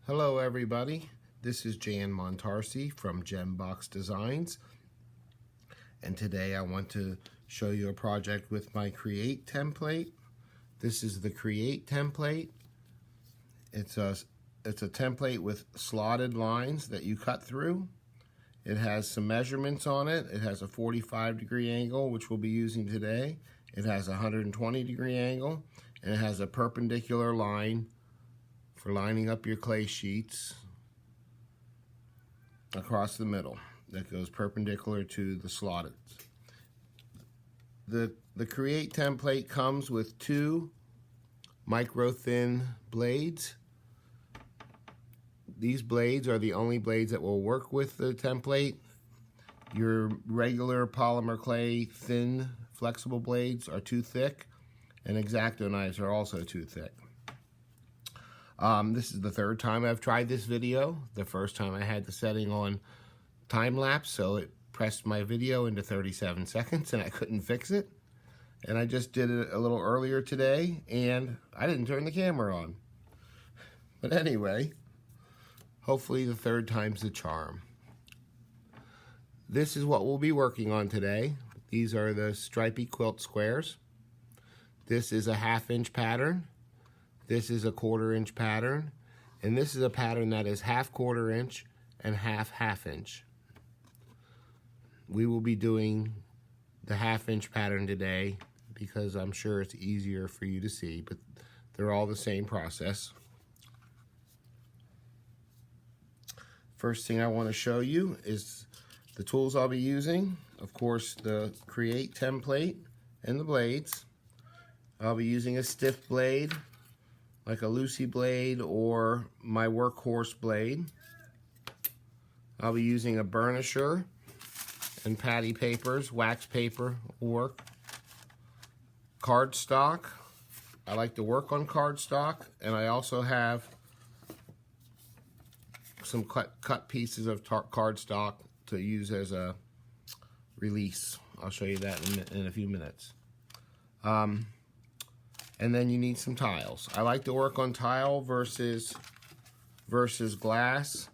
Hello everybody, this is Jan Montarsi from Gembox Designs, and today I want to show you a project with my Create template. This is the Create template. It's a template with slotted lines that you cut through. It has some measurements on it. It has a 45-degree angle, which we'll be using today. It has a 120-degree angle, and it has a perpendicular line for lining up your clay sheets across the middle that goes perpendicular to the slotted. The Create template comes with two micro thin blades. These blades are the only blades that will work with the template. Your regular polymer clay thin flexible blades are too thick, and X-Acto knives are also too thick. This is the third time I've tried this video. The first time I had the setting on time-lapse, so it pressed my video into 37 seconds and I couldn't fix it. And I just did it a little earlier today and I didn't turn the camera on. But anyway, hopefully the third time's the charm. This is what we'll be working on today. These are the stripy quilt squares. This is a 1/2 inch pattern. This is a 1/4 inch pattern, and this is a pattern that is 1/2 1/4 inch and 1/2 inch. We will be doing the 1/2 inch pattern today because I'm sure it's easier for you to see, but they're all the same process. First thing I want to show you is the tools I'll be using. Of course, the Create template and the blades. I'll be using a stiff blade, like a Lucy blade or my workhorse blade. I'll be using a burnisher and patty papers, wax paper will work. Cardstock. I like to work on cardstock, and I also have some cut pieces of cardstock to use as a release. I'll show you that in a few minutes. And then you need some tiles. I like to work on tile versus glass.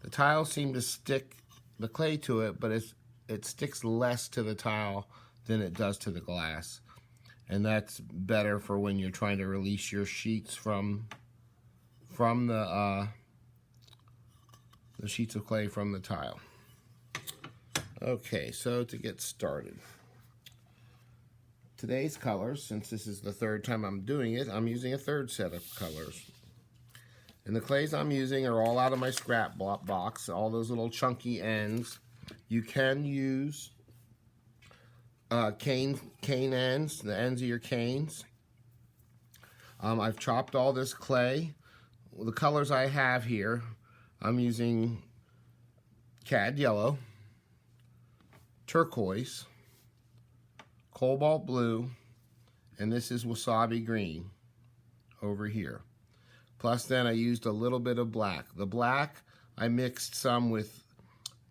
The tiles seem to stick the clay to it, but it sticks less to the tile than it does to the glass. And that's better for when you're trying to release your sheets from the sheets of clay from the tile. Okay, so to get started. Today's colors, since this is the third time I'm doing it, I'm using a third set of colors. And the clays I'm using are all out of my scrap box, all those little chunky ends. You can use cane ends, the ends of your canes. I've chopped all this clay. The colors I have here, I'm using cad yellow, turquoise, cobalt blue, and this is wasabi green over here. Plus then I used a little bit of black. The black, I mixed some with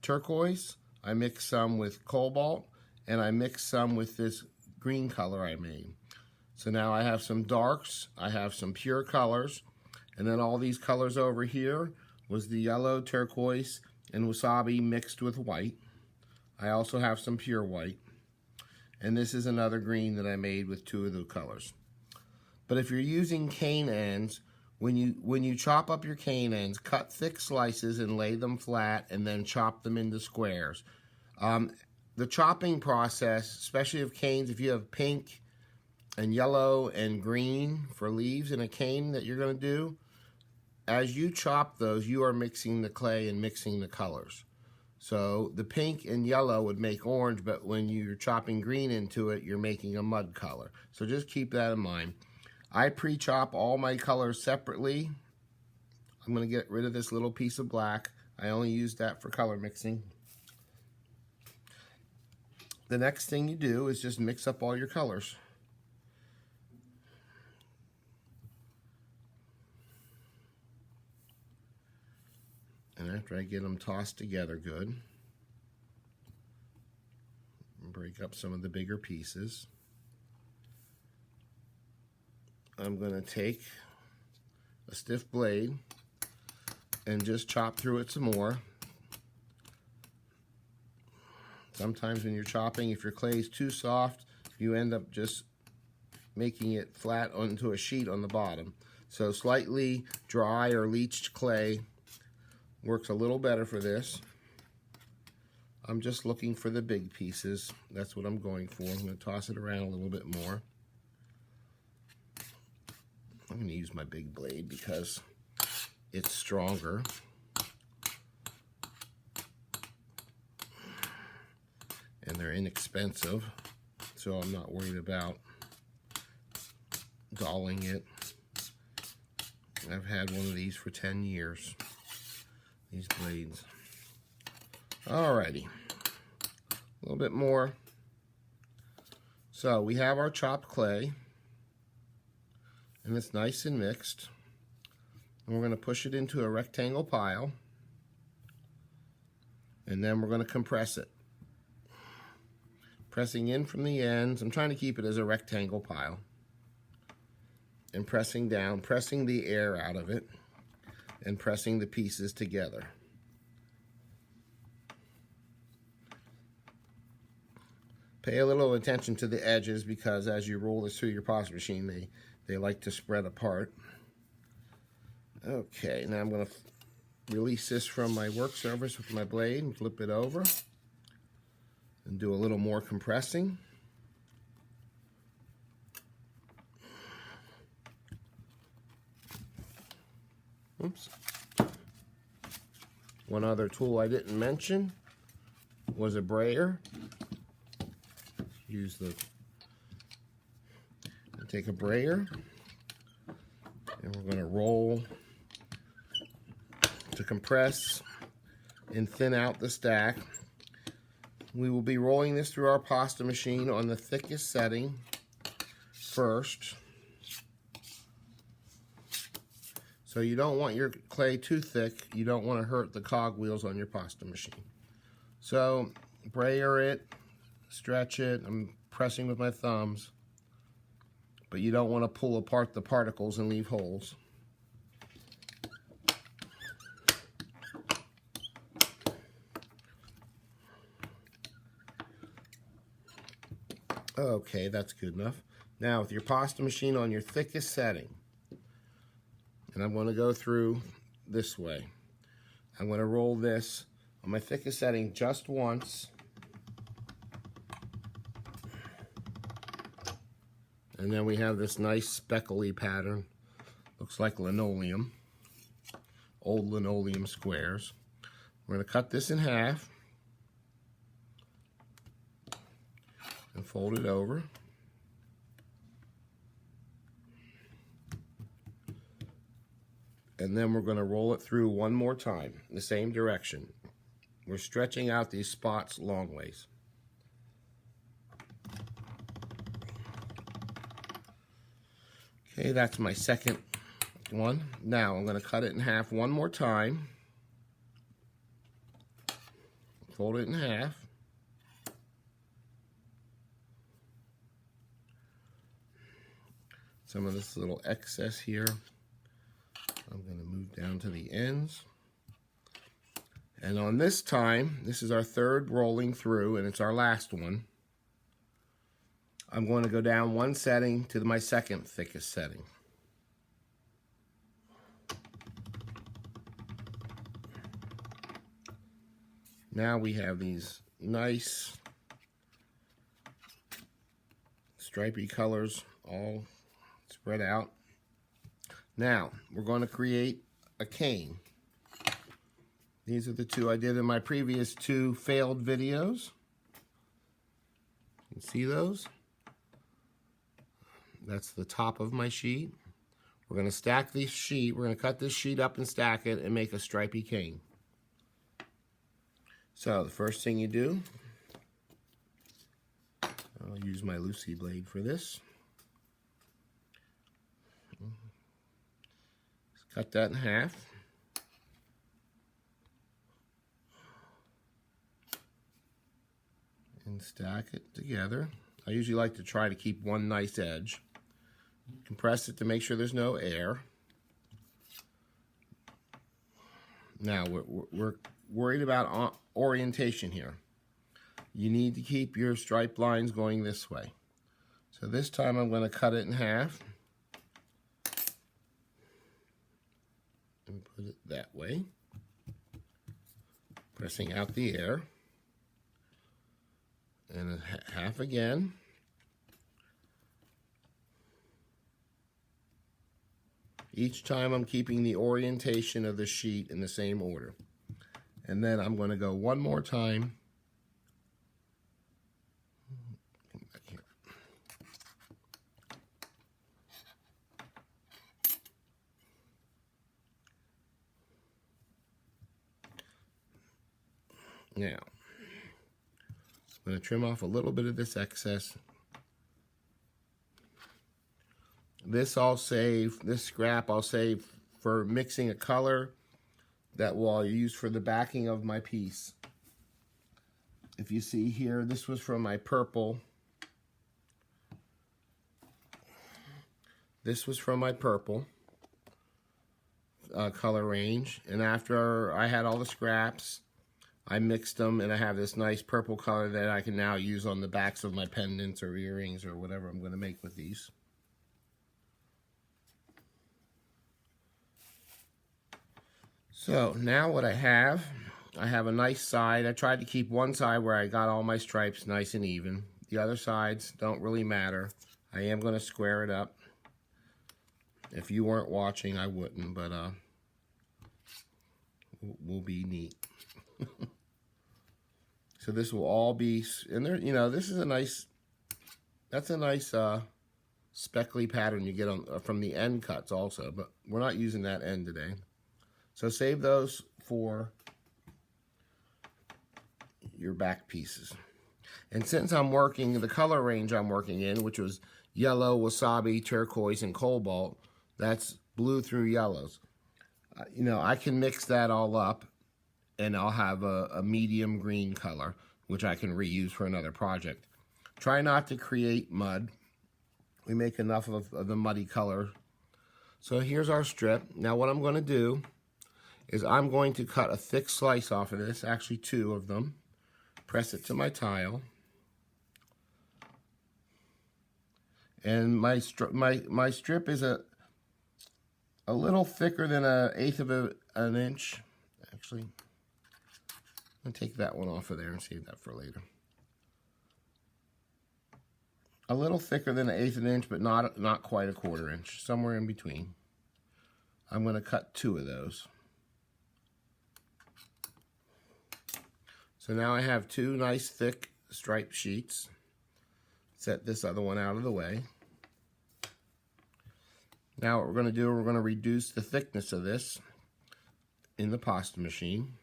turquoise, I mixed some with cobalt, and I mixed some with this green color I made. So now I have some darks, I have some pure colors, and then all these colors over here was the yellow, turquoise, and wasabi mixed with white. I also have some pure white. And this is another green that I made with two of the colors. But if you're using cane ends, when you chop up your cane ends, cut thick slices and lay them flat and then chop them into squares. The chopping process, especially of canes, if you have pink and yellow and green for leaves in a cane that you're going to do, as you chop those, you are mixing the clay and mixing the colors. So the pink and yellow would make orange, but when you're chopping green into it, you're making a mud color. So just keep that in mind. I pre-chop all my colors separately. I'm going to get rid of this little piece of black. I only use that for color mixing. The next thing you do is just mix up all your colors. And after I get them tossed together good, break up some of the bigger pieces, I'm going to take a stiff blade and just chop through it some more. Sometimes when you're chopping, if your clay is too soft, you end up just making it flat onto a sheet on the bottom. So slightly dry or leached clay works a little better for this. I'm just looking for the big pieces. That's what I'm going for. I'm going to toss it around a little bit more. I'm going to use my big blade because it's stronger. And they're inexpensive, so I'm not worried about dulling it. I've had one of these for 10 years, these blades. Alrighty, a little bit more. So we have our chopped clay, and it's nice and mixed. And we're going to push it into a rectangle pile, and then we're going to compress it. Pressing in from the ends. I'm trying to keep it as a rectangle pile. And pressing down, pressing the air out of it, and pressing the pieces together. Pay a little attention to the edges because as you roll this through your pasta machine, they like to spread apart. Okay, now I'm going to release this from my work surface with my blade and flip it over. And do a little more compressing. Oops. One other tool I didn't mention was a brayer. Take a brayer, and we're going to roll to compress and thin out the stack. We will be rolling this through our pasta machine on the thickest setting first. So you don't want your clay too thick. You don't want to hurt the cogwheels on your pasta machine. So brayer it, stretch it. I'm pressing with my thumbs. But you don't want to pull apart the particles and leave holes. Okay, that's good enough. Now with your pasta machine on your thickest setting, and I'm going to go through this way. I'm going to roll this on my thickest setting just once. And then we have this nice speckly pattern. Looks like linoleum. Old linoleum squares. We're going to cut this in half. And fold it over. And then we're going to roll it through one more time, the same direction. We're stretching out these spots long ways. Okay, that's my second one. Now I'm going to cut it in half one more time. Fold it in half. Some of this little excess here, I'm going to move down to the ends. And on this time, this is our third rolling through, and it's our last one. I'm going to go down one setting to my second thickest setting. Now we have these nice stripy colors all spread out. Now we're going to create a cane. These are the two I did in my previous two failed videos. You can see those. That's the top of my sheet. We're going to stack this sheet. We're going to cut this sheet up and stack it and make a stripy cane. So the first thing you do, I'll use my Lucy blade for this. Just cut that in half. And stack it together. I usually like to try to keep one nice edge. Compress it to make sure there's no air. Now, we're worried about orientation here. You need to keep your stripe lines going this way. So this time I'm going to cut it in half and put it that way, pressing out the air, and half again. Each time I'm keeping the orientation of the sheet in the same order. And then I'm going to go one more time. Come back here. Now, I'm going to trim off a little bit of this excess. This scrap I'll save for mixing a color that will use for the backing of my piece. If you see here, this was from my purple. This was from my purple color range. And after I had all the scraps, I mixed them, and I have this nice purple color that I can now use on the backs of my pendants or earrings or whatever I'm going to make with these. So now what I have a nice side. I tried to keep one side where I got all my stripes nice and even. The other sides don't really matter. I am going to square it up. If you weren't watching, I wouldn't, but will be neat. So this will all be in there. You know, this is a nice. That's a nice speckly pattern you get on from the end cuts also, but we're not using that end today. So save those for your back pieces. And since I'm working the color range I'm working in, which was yellow, wasabi, turquoise, and cobalt, that's blue through yellows. You know, I can mix that all up, and I'll have a medium green color, which I can reuse for another project. Try not to create mud. We make enough of the muddy color. So here's our strip. Now what I'm going to do is I'm going to cut a thick slice off of this, actually 2 of them, press it to my tile, and my strip is a little thicker than 1/8 of an inch. Actually, I'm going to take that one off of there and save that for later. A little thicker than 1/8 of an inch, but not quite 1/4 inch, somewhere in between. I'm going to cut 2 of those. So now I have 2 nice thick striped sheets. Set this other one out of the way. Now what we're going to do, we're going to reduce the thickness of this in the pasta machine.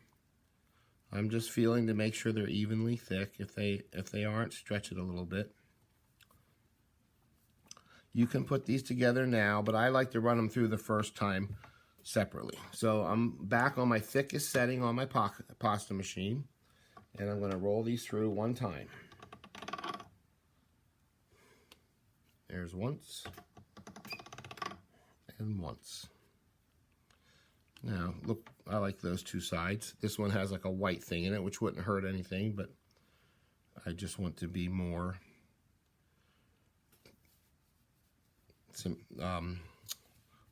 I'm just feeling to make sure they're evenly thick. If they aren't, stretch it a little bit. You can put these together now, but I like to run them through the first time separately. So I'm back on my thickest setting on my pasta machine. And I'm going to roll these through one time. There's once. And once. Now, look, I like those 2 sides. This one has like a white thing in it, which wouldn't hurt anything, but I just want to be more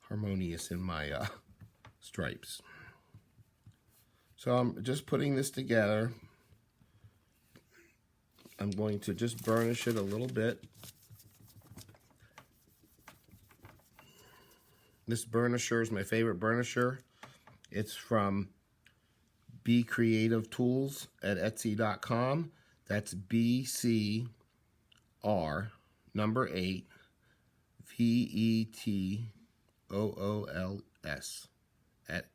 harmonious in my stripes. So I'm just putting this together. I'm going to just burnish it a little bit. This burnisher is my favorite burnisher. It's from Be Creative Tools at Etsy.com. That's BCR number 8 VETOOLS at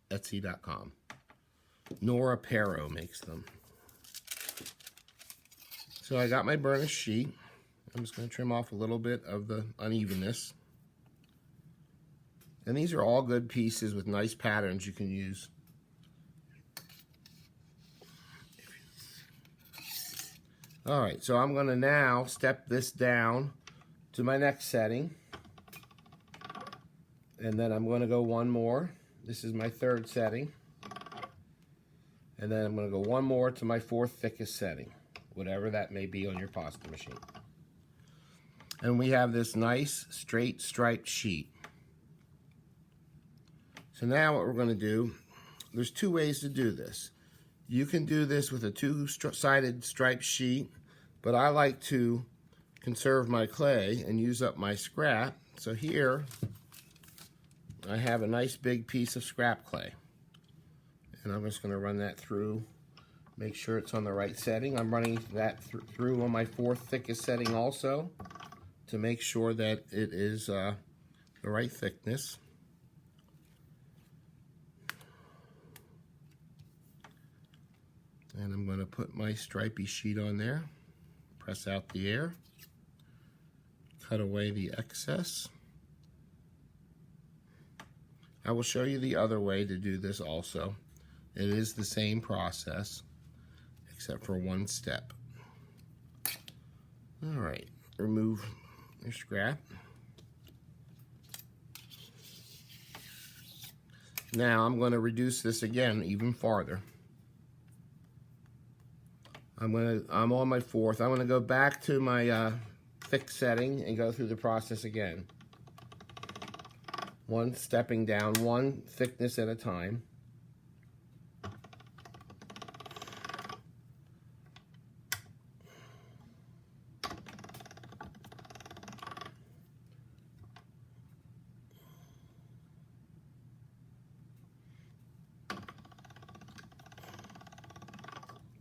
Etsy.com. Nora makes them. So I got my burnished sheet. I'm just going to trim off a little bit of the unevenness. And these are all good pieces with nice patterns you can use. All right, so I'm going to now step this down to my next setting. And then I'm going to go one more. This is my 3rd setting. And then I'm going to go one more to my 4th thickest setting, whatever that may be on your pasta machine. And we have this nice straight striped sheet. So now what we're going to do, there's 2 ways to do this. You can do this with a 2-sided striped sheet, but I like to conserve my clay and use up my scrap. So here I have a nice big piece of scrap clay. And I'm just going to run that through, make sure it's on the right setting. I'm running that through on my 4th thickest setting also to make sure that it is the right thickness. And I'm going to put my stripy sheet on there, press out the air, cut away the excess. I will show you the other way to do this also. It is the same process, except for one step. All right, remove your scrap. Now I'm going to reduce this again even farther. I'm on my 4th. I'm going to go back to my thick setting and go through the process again. Stepping down one thickness at a time.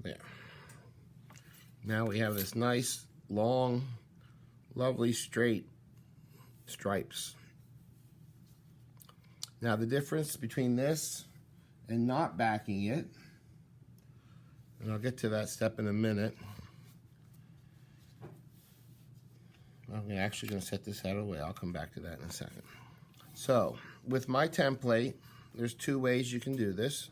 There. Now we have this nice, long, lovely, straight stripes. Now the difference between this and not backing it, and I'll get to that step in a minute. I'm actually going to set this out of the way. I'll come back to that in a second. So with my template, there's 2 ways you can do this.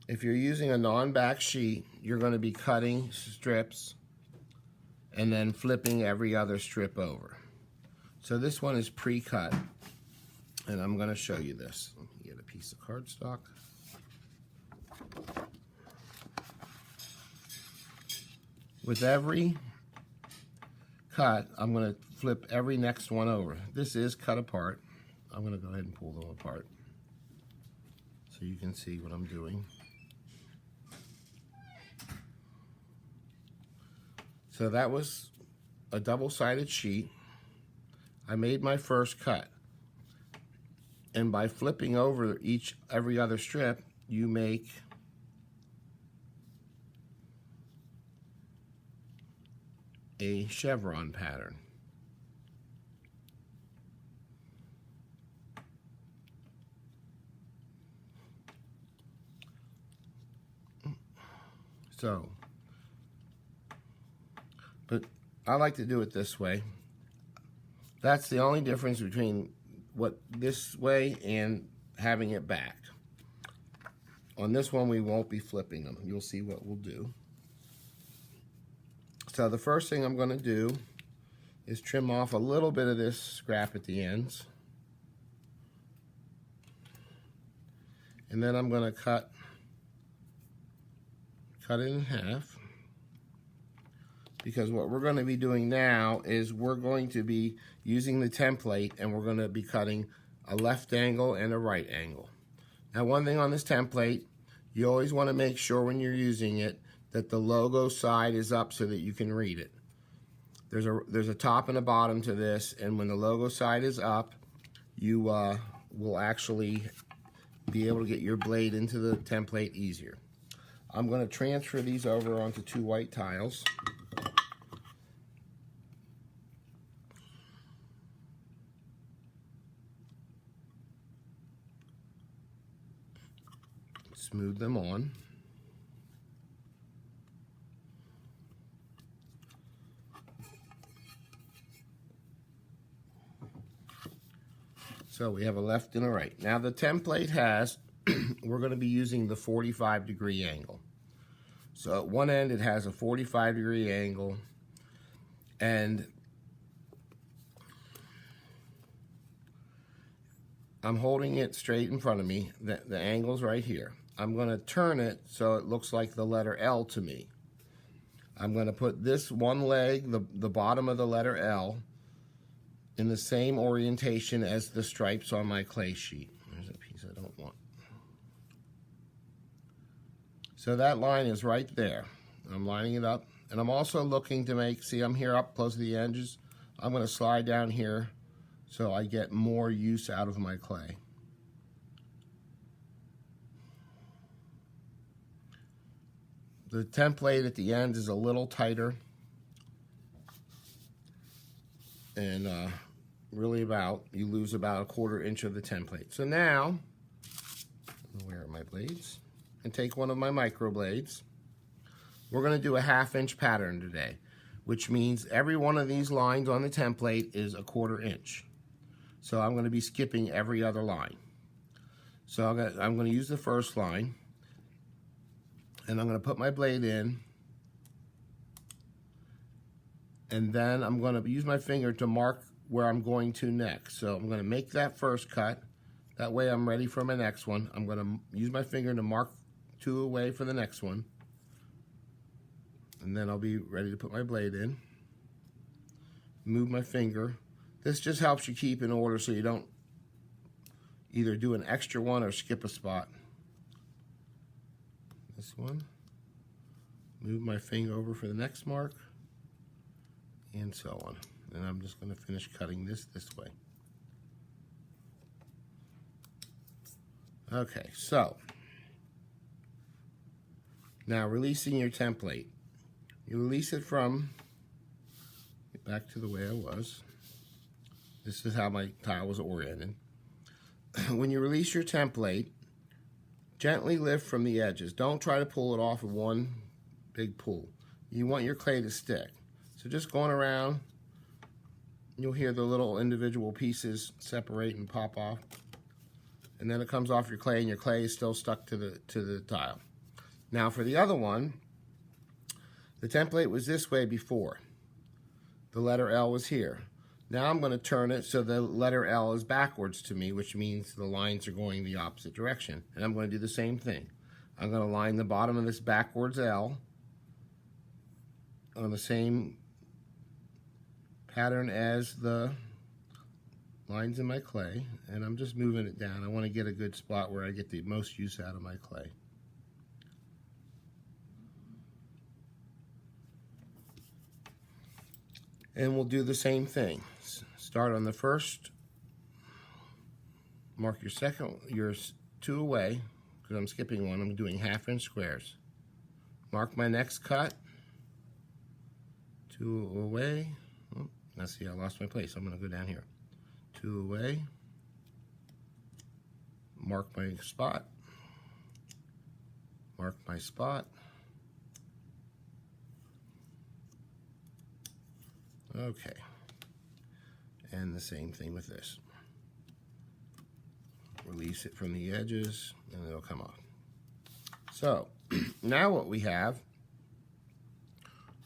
If you're using a non-back sheet, you're going to be cutting strips and then flipping every other strip over. So this one is pre-cut, and I'm going to show you this. Let me get a piece of cardstock. With every cut, I'm going to flip every next one over. This is cut apart. I'm going to go ahead and pull them apart so you can see what I'm doing. So that was a double-sided sheet. I made my first cut. And by flipping over every other strip, you make a chevron pattern. So, but I like to do it this way. That's the only difference between what this way and having it back. On this one, we won't be flipping them. You'll see what we'll do. So the first thing I'm going to do is trim off a little bit of this scrap at the ends. And then I'm going to cut it in half. Because what we're going to be doing now is we're going to be using the template and we're going to be cutting a left angle and a right angle. Now, one thing on this template, you always want to make sure when you're using it that the logo side is up so that you can read it. There's a top and a bottom to this, and when the logo side is up, you will actually be able to get your blade into the template easier. I'm going to transfer these over onto 2 white tiles. Smooth them on. So we have a left and a right. Now the template has, we're going to be using the 45-degree angle. So at one end it has a 45-degree angle, and I'm holding it straight in front of me. The angle's right here. I'm going to turn it so it looks like the letter L to me. I'm going to put this one leg, the bottom of the letter L, in the same orientation as the stripes on my clay sheet. There's a piece I don't want. So that line is right there. I'm lining it up. And I'm also looking to make, see, I'm here up close to the edges. I'm going to slide down here so I get more use out of my clay. The template at the end is a little tighter, and really you lose about 1/4 inch of the template. So now, where are my blades? And take one of my micro blades. We're going to do a 1/2 inch pattern today, which means every one of these lines on the template is 1/4 inch. So I'm going to be skipping every other line. So I'm going to use the first line. And I'm going to put my blade in, and then I'm going to use my finger to mark where I'm going to next. So I'm going to make that first cut. That way I'm ready for my next one. I'm going to use my finger to mark 2 away for the next one. And then I'll be ready to put my blade in. Move my finger. This just helps you keep in order so you don't either do an extra one or skip a spot. This one, move my finger over for the next mark, and so on. And I'm just going to finish cutting this way. Okay, so now releasing your template. You release it from, back to the way I was. This is how my tile was oriented. When you release your template, gently lift from the edges. Don't try to pull it off in one big pull. You want your clay to stick. So just going around, you'll hear the little individual pieces separate and pop off. And then it comes off your clay, and your clay is still stuck to the tile. Now for the other one, the template was this way before. The letter L was here. Now I'm going to turn it so the letter L is backwards to me, which means the lines are going the opposite direction. And I'm going to do the same thing. I'm going to line the bottom of this backwards L on the same pattern as the lines in my clay, and I'm just moving it down. I want to get a good spot where I get the most use out of my clay. And we'll do the same thing. Start on the first, mark your second, your 2 away, because I'm skipping one. I'm doing 1/2 inch squares. Mark my next cut, 2 away. Oh, now see, I lost my place. I'm going to go down here. 2 away. Mark my spot. Mark my spot. Okay, and the same thing with this. Release it from the edges, and it'll come off. So, now what we have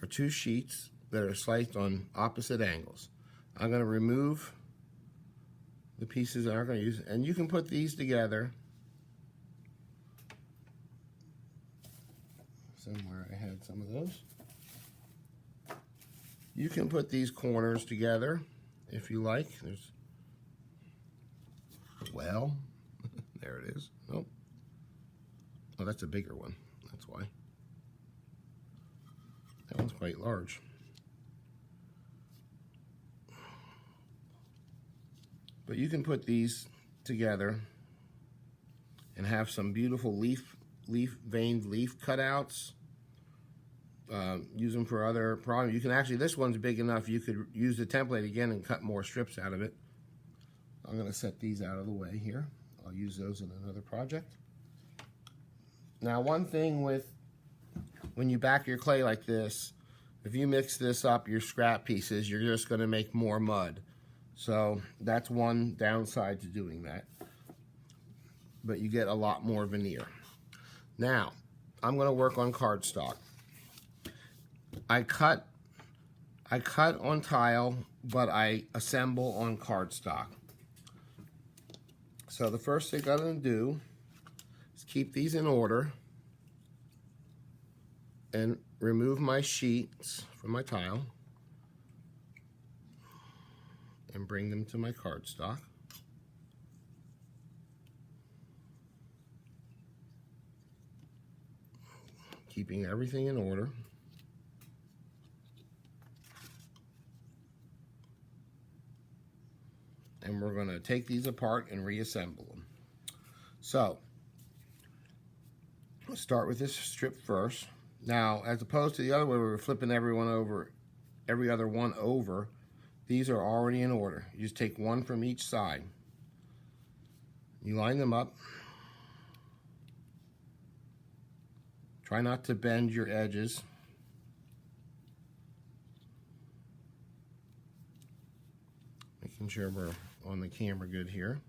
are 2 sheets that are sliced on opposite angles. I'm going to remove the pieces that aren't going to use, and you can put these together. Somewhere I had some of those. You can put these corners together if you like. There's, well, there it is. Oh, oh, that's a bigger one. That's why. That one's quite large. But you can put these together and have some beautiful veined leaf cutouts. Use them for other problems. You can actually, this one's big enough, you could use the template again and cut more strips out of it. I'm going to set these out of the way here. I'll use those in another project. Now, one thing with, when you back your clay like this, if you mix this up, your scrap pieces, you're just going to make more mud. So that's one downside to doing that. But you get a lot more veneer. Now, I'm going to work on cardstock. I cut on tile, but I assemble on cardstock. So the first thing I'm going to do, keep these in order and remove my sheets from my tile and bring them to my cardstock. Keeping everything in order. And we're going to take these apart and reassemble them. So, let's start with this strip first. Now, as opposed to the other way where we're flipping every other one over, these are already in order. You just take one from each side. You line them up. Try not to bend your edges. Making sure we're on the camera good here.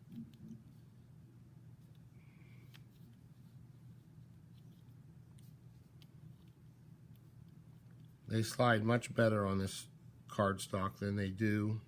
They slide much better on this cardstock than they do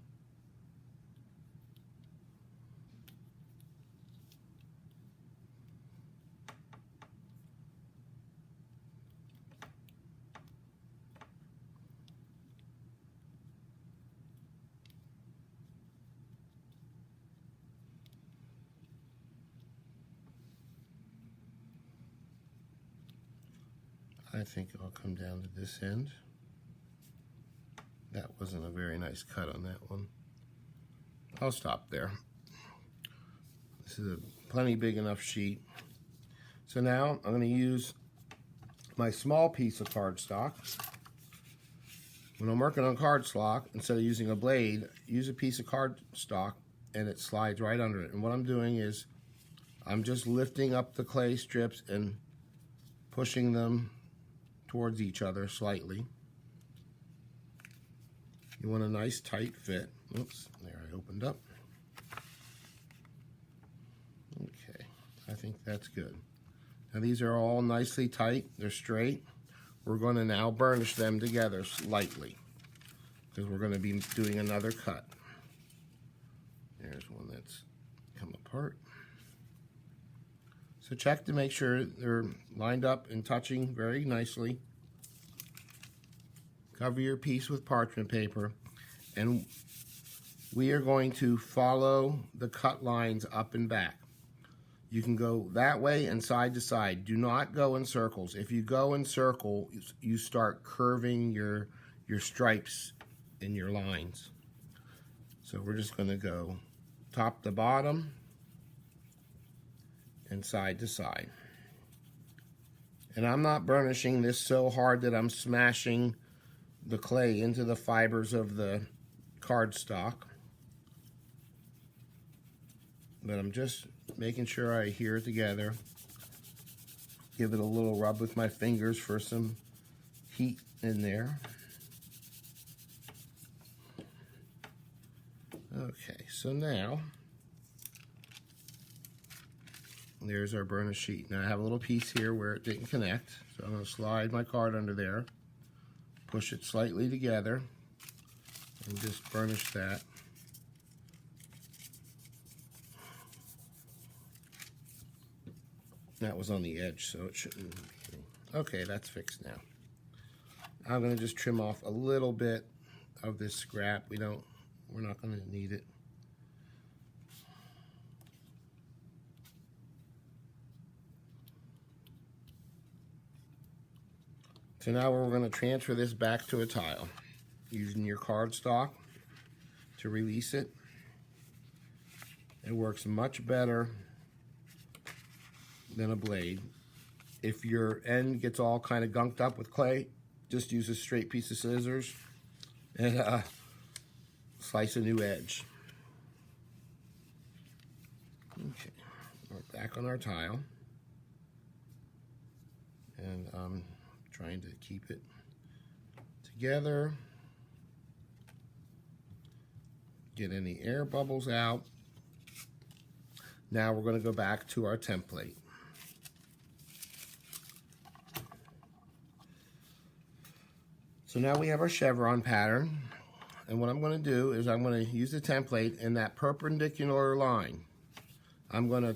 I think I'll come down to this end. That wasn't a very nice cut on that one. I'll stop there. This is a plenty big enough sheet. So now I'm going to use my small piece of cardstock. When I'm working on cardstock, instead of using a blade, use a piece of cardstock and it slides right under it. And what I'm doing is I'm just lifting up the clay strips and pushing them towards each other slightly. You want a nice tight fit. Oops, there I opened up. Okay, I think that's good. Now these are all nicely tight, they're straight. We're going to now burnish them together slightly because we're going to be doing another cut. There's one that's come apart. So check to make sure they're lined up and touching very nicely. Cover your piece with parchment paper, and we are going to follow the cut lines up and back. You can go that way and side to side. Do not go in circles. If you go in circle, you start curving your stripes in your lines. So we're just going to go top to bottom and side to side. And I'm not burnishing this so hard that I'm smashing the clay into the fibers of the cardstock, but I'm just making sure I adhere it together. Give it a little rub with my fingers for some heat in there. Okay, so now there's our burnish sheet. Now I have a little piece here where it didn't connect, so I'm going to slide my card under there. Push it slightly together and just burnish that. That was on the edge, so it shouldn't be. Okay, that's fixed now. I'm going to just trim off a little bit of this scrap. We're not going to need it. So now we're going to transfer this back to a tile using your cardstock to release it. It works much better than a blade. If your end gets all kind of gunked up with clay, just use a straight piece of scissors and slice a new edge. Okay, we're back on our tile. And trying to keep it together. Get any air bubbles out. Now we're going to go back to our template. So now we have our chevron pattern, and what I'm going to do is I'm going to use the template in that perpendicular line. I'm going to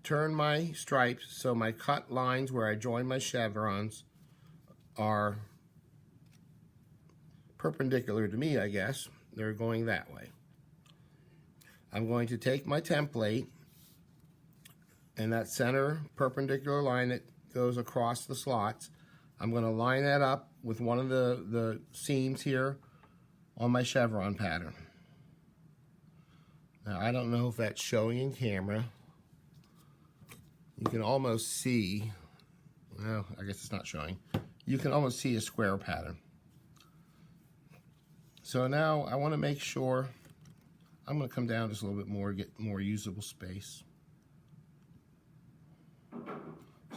turn my stripes so my cut lines where I join my chevrons are perpendicular to me, I guess. They're going that way. I'm going to take my template and that center perpendicular line that goes across the slots, I'm going to line that up with one of the seams here on my chevron pattern. Now, I don't know if that's showing in camera. You can almost see, well, I guess it's not showing. You can almost see a square pattern. So now I want to make sure, I'm going to come down just a little bit more, get more usable space.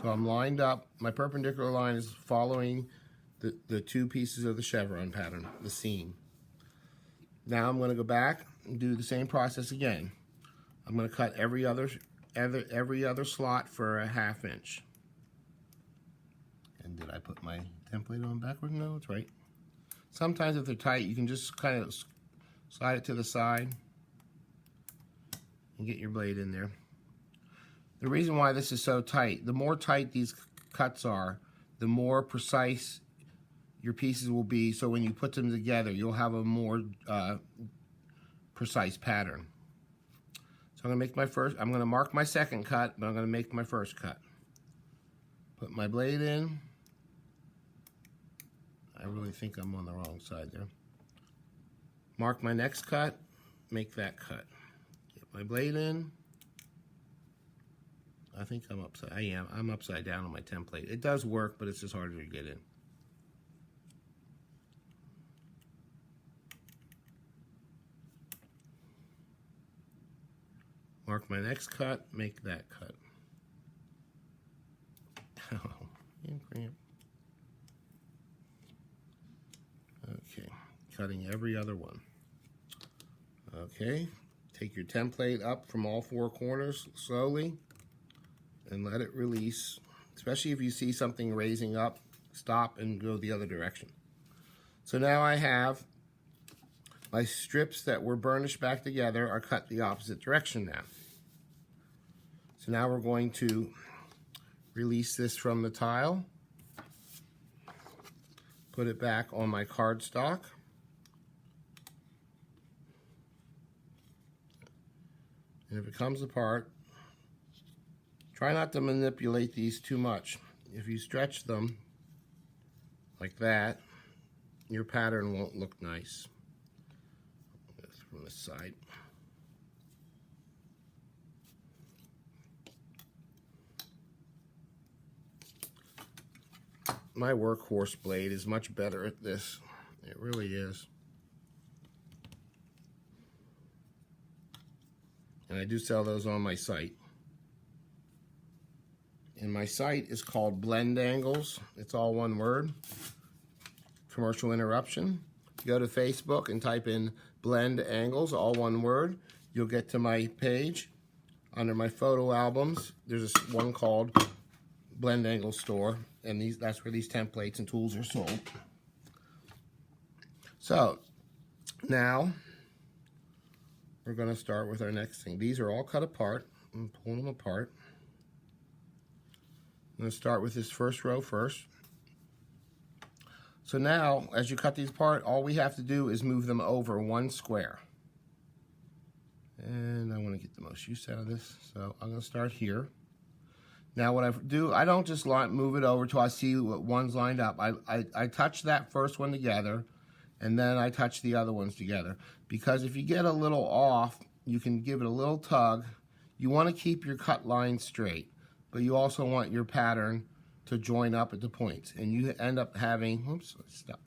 So I'm lined up, my perpendicular line is following the two pieces of the chevron pattern, the seam. Now I'm going to go back and do the same process again. I'm going to cut every other slot for a 1/2 inch. And did I put my template on backward? No, it's right. Sometimes if they're tight, you can just kind of slide it to the side and get your blade in there. The reason why this is so tight, the more tight these cuts are, the more precise your pieces will be, so when you put them together, you'll have a more precise pattern. So I'm going to mark my second cut, but I'm going to make my first cut. Put my blade in. I really think I'm on the wrong side there. Mark my next cut, make that cut. Get my blade in. I think I'm upside down on my template. It does work, but it's just harder to get in. Mark my next cut, make that cut. Okay, cutting every other one. Okay, take your template up from all 4 corners slowly and let it release. Especially if you see something raising up, stop and go the other direction. So now I have my strips that were burnished back together are cut the opposite direction now. So now we're going to release this from the tile, put it back on my cardstock, and if it comes apart, try not to manipulate these too much. If you stretch them like that, your pattern won't look nice. From this side. My workhorse blade is much better at this. It really is. And I do sell those on my site. And my site is called BlendAngles. It's all one word. Commercial interruption. Go to Facebook and type in BlendAngles, all one word. You'll get to my page. Under my photo albums, there's this one called BlendAngles Store, and that's where these templates and tools are sold. So now we're going to start with our next thing. These are all cut apart. I'm pulling them apart. I'm going to start with this first row first. So now, as you cut these apart, all we have to do is move them over 1 square. And I want to get the most use out of this, so I'm going to start here. Now what I do, I don't just move it over till I see what one's lined up. I touch that first one together, and then I touch the other ones together. Because if you get a little off, you can give it a little tug. You want to keep your cut line straight, but you also want your pattern to join up at the points, and you end up having, oops, it's stuck.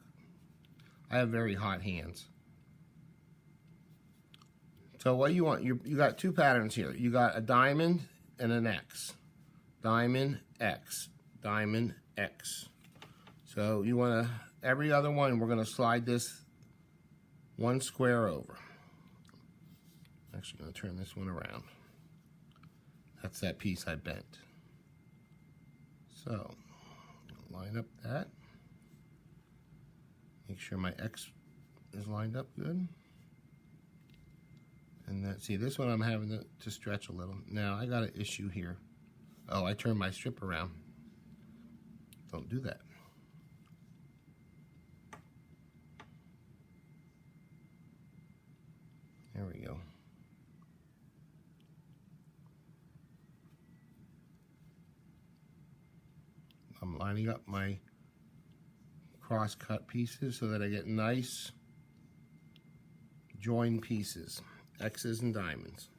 I have very hot hands. So what you want, you got 2 patterns here. You got a diamond and an X. Diamond, X, diamond, X. So you want to, every other one, we're going to slide this 1 square over. I'm actually going to turn this one around. That's that piece I bent. So, line up that. Make sure my X is lined up good. And then, see, this one I'm having to stretch a little. Now, I got an issue here. Oh, I turned my strip around. Don't do that. There we go. I'm lining up my cross-cut pieces so that I get nice joined pieces, X's and diamonds.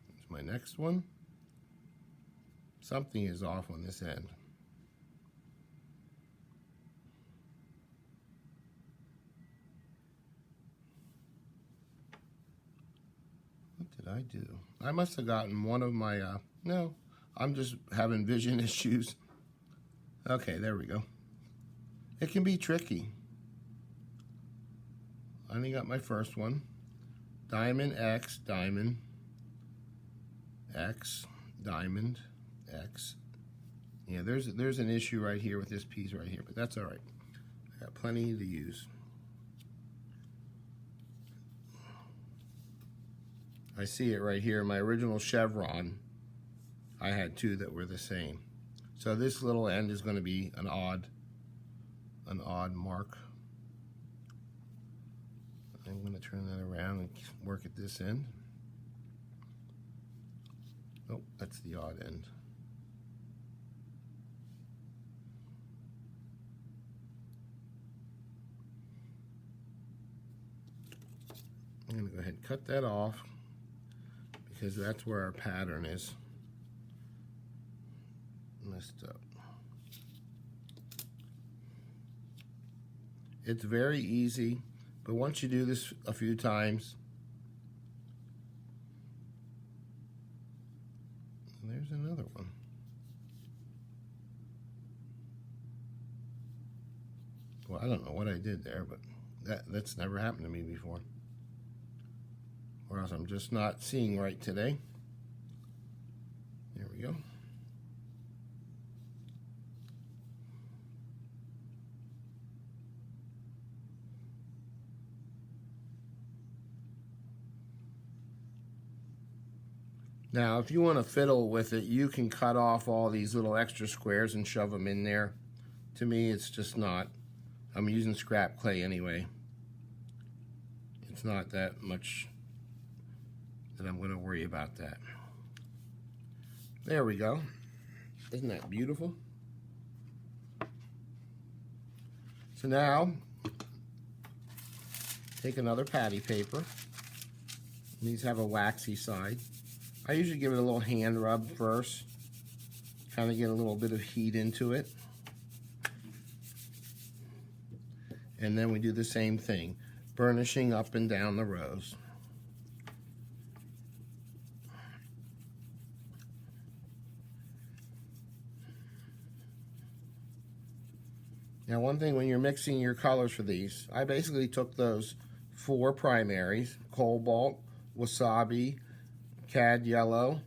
Here's my next one. Something is off on this end. What did I do? I must have gotten one of my, no, I'm just having vision issues. Okay, there we go. It can be tricky. I only got my first one. Diamond, X, diamond, X, diamond, X. Yeah, there's an issue right here with this piece right here, but that's all right. I got plenty to use. I see it right here. My original chevron, I had two that were the same. So this little end is going to be an odd mark. I'm going to turn that around and work at this end. Oh, that's the odd end. I'm going to go ahead and cut that off because that's where our pattern is messed up. It's very easy, but once you do this a few times, there's another one. Well, I don't know what I did there, but that's never happened to me before. Or else I'm just not seeing right today. There we go. Now, if you want to fiddle with it, you can cut off all these little extra squares and shove them in there. To me, it's just not. I'm using scrap clay anyway. It's not that much that I'm going to worry about that. There we go. Isn't that beautiful? So now, take another patty paper. These have a waxy side. I usually give it a little hand rub first, kind of get a little bit of heat into it. And then we do the same thing, burnishing up and down the rows. Now, one thing when you're mixing your colors for these, I basically took those 4 primaries, cobalt, wasabi, cad yellow,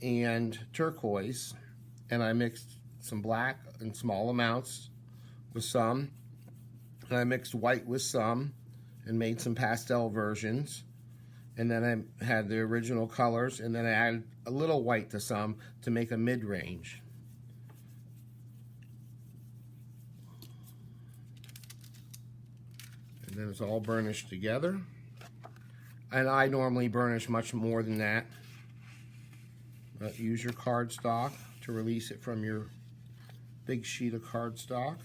and turquoise, and I mixed some black in small amounts with some, and I mixed white with some and made some pastel versions, and then I had the original colors, and then I added a little white to some to make a mid-range. And then it's all burnished together. And I normally burnish much more than that. But use your cardstock to release it from your big sheet of cardstock.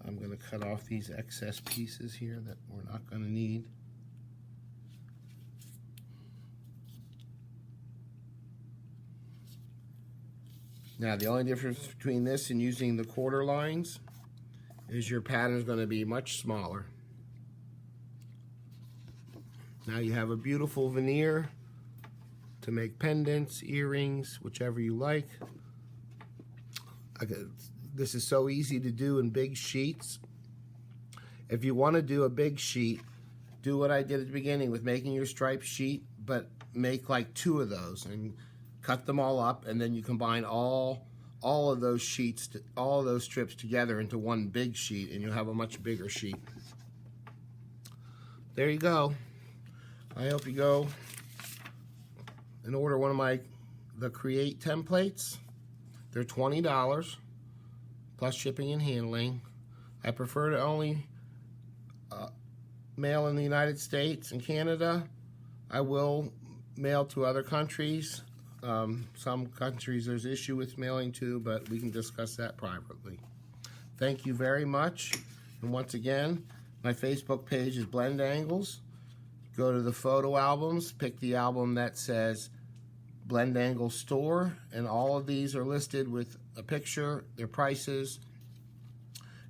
I'm going to cut off these excess pieces here that we're not going to need. Now, the only difference between this and using the quarter lines is your pattern is going to be much smaller. Now you have a beautiful veneer to make pendants, earrings, whichever you like. This is so easy to do in big sheets. If you want to do a big sheet, do what I did at the beginning with making your striped sheet, but make like 2 of those and cut them all up, and then you combine all of those sheets, all of those strips together into one big sheet, and you'll have a much bigger sheet. There you go. I hope you go and order one of the Create templates. They're $20 plus shipping and handling. I prefer to only mail in the United States and Canada. I will mail to other countries. Some countries there's issue with mailing to, but we can discuss that privately. Thank you very much. And once again, my Facebook page is BlendAngles. Go to the photo albums, pick the album that says BlendAngles Store, and all of these are listed with a picture, their prices,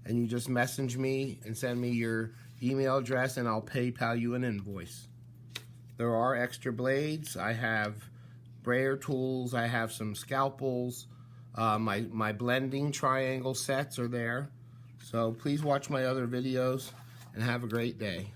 and you just message me and send me your email address and I'll PayPal you an invoice. There are extra blades. I have brayer tools. I have some scalpels. My blending triangle sets are there. So please watch my other videos and have a great day.